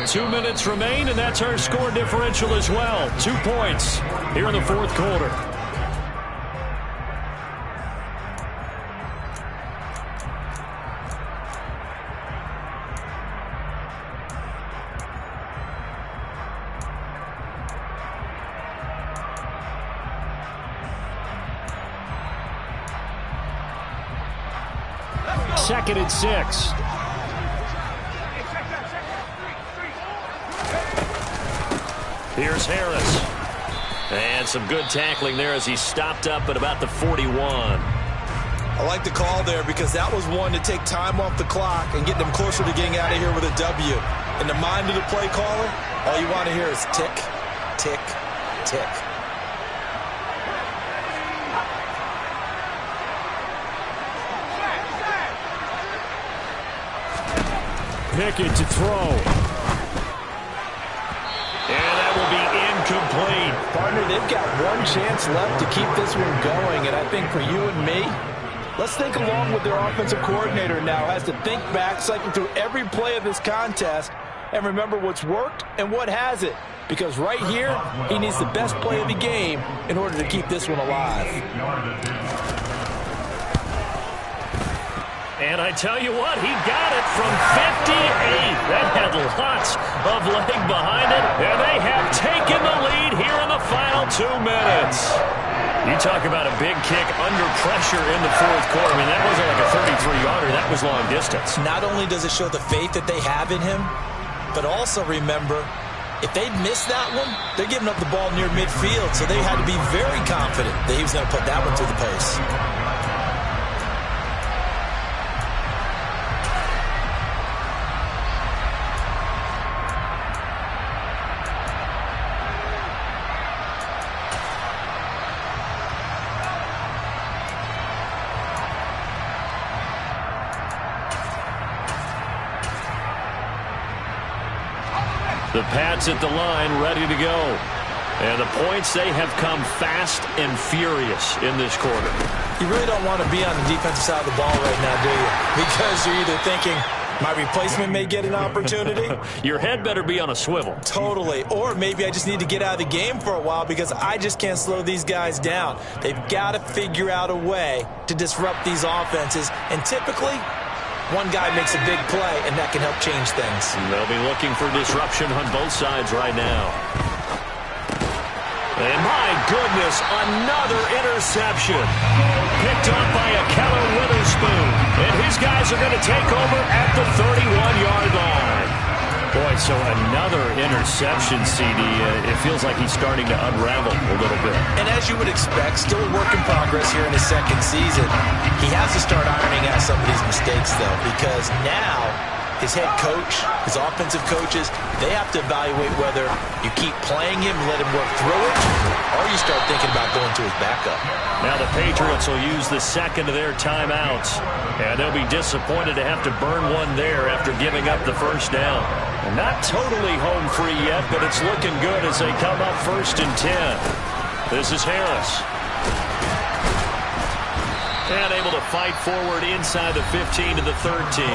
2 minutes remain, and that's our score differential as well. 2 points here in the 4th quarter. Second and 6. Here's Harris. And some good tackling there as he stopped up at about the 41. I like the call there because that was one to take time off the clock and get them closer to getting out of here with a W. In the mind of the play caller, all you want to hear is tick, tick, tick. Pickett to throw. Complete. Partner, they've got one chance left to keep this one going, and I think for you and me, let's think along with their offensive coordinator now has to think back, cycle through every play of this contest, and remember what's worked and what hasn't. Because right here, he needs the best play of the game in order to keep this one alive. And I tell you what, he got it from 58. That had lots of leg behind it. And they have taken the lead here in the final 2 minutes. You talk about a big kick under pressure in the 4th quarter. I mean, that wasn't like a 33-yarder. That was long distance. Not only does it show the faith that they have in him, but also remember, if they'd missed that one, they're giving up the ball near midfield. So they had to be very confident that he was going to put that one through the post. The Pats at the line, ready to go. And the points, they have come fast and furious in this quarter. You really don't want to be on the defensive side of the ball right now, do you? Because you're either thinking, my replacement may get an opportunity. Your head better be on a swivel. Totally. Or maybe I just need to get out of the game for a while because I just can't slow these guys down. They've got to figure out a way to disrupt these offenses. And typically, one guy makes a big play, and that can help change things. They'll be looking for disruption on both sides right now. And my goodness, another interception. Picked up by a Keller Witherspoon. And his guys are going to take over at the 31-yard line. Boy, so another interception, CD. It feels like he's starting to unravel a little bit. And as you would expect, still a work in progress here in his second season. He has to start ironing out some of these mistakes, though, because now his head coach, his offensive coaches, they have to evaluate whether you keep playing him, let him work through it, or you start thinking about going to his backup. Now the Patriots will use the second of their timeouts, and they'll be disappointed to have to burn one there after giving up the first down. And not totally home free yet, but it's looking good as they come up 1st and 10. This is Harris. And able to fight forward inside the 15 to the 13.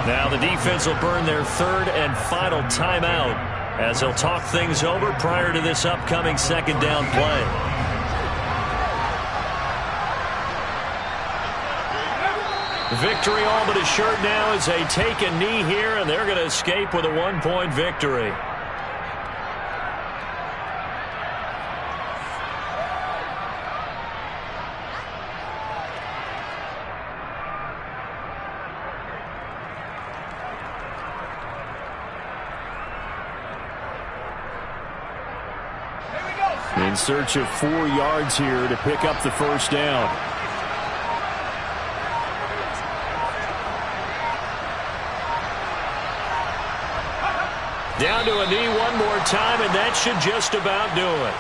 Now the defense will burn their third and final timeout as they'll talk things over prior to this upcoming second down play. Victory all but assured now as they take a knee here, and they're going to escape with a 1-point victory. In search of 4 yards here to pick up the first down. Down to a knee one more time, and that should just about do it.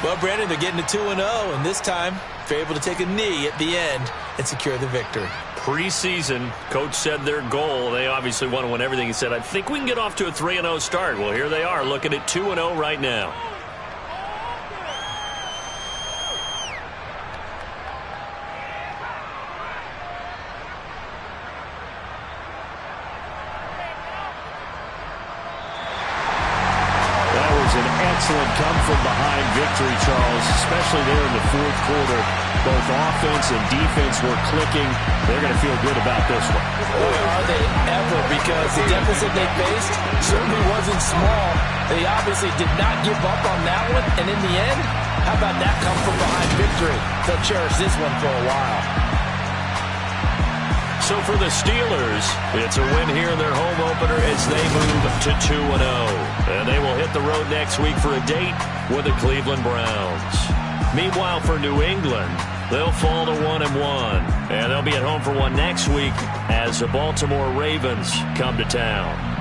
Well, Brandon, they're getting to 2-0, and this time they're able to take a knee at the end and secure the victory. Preseason, coach said their goal, they obviously want to win everything. He said, I think we can get off to a 3-0 start. Well, here they are looking at 2-0 right now. Excellent come-from-behind victory, Charles, especially there in the fourth quarter. Both offense and defense were clicking. They're going to feel good about this one. Boy, are they ever, because the deficit they faced certainly wasn't small. They obviously did not give up on that one, and in the end, how about that come-from-behind victory? They'll cherish this one for a while. So for the Steelers, it's a win here in their home opener as they move to 2-0. And they will hit the road next week for a date with the Cleveland Browns. Meanwhile, for New England, they'll fall to 1-1. And they'll be at home for one next week as the Baltimore Ravens come to town.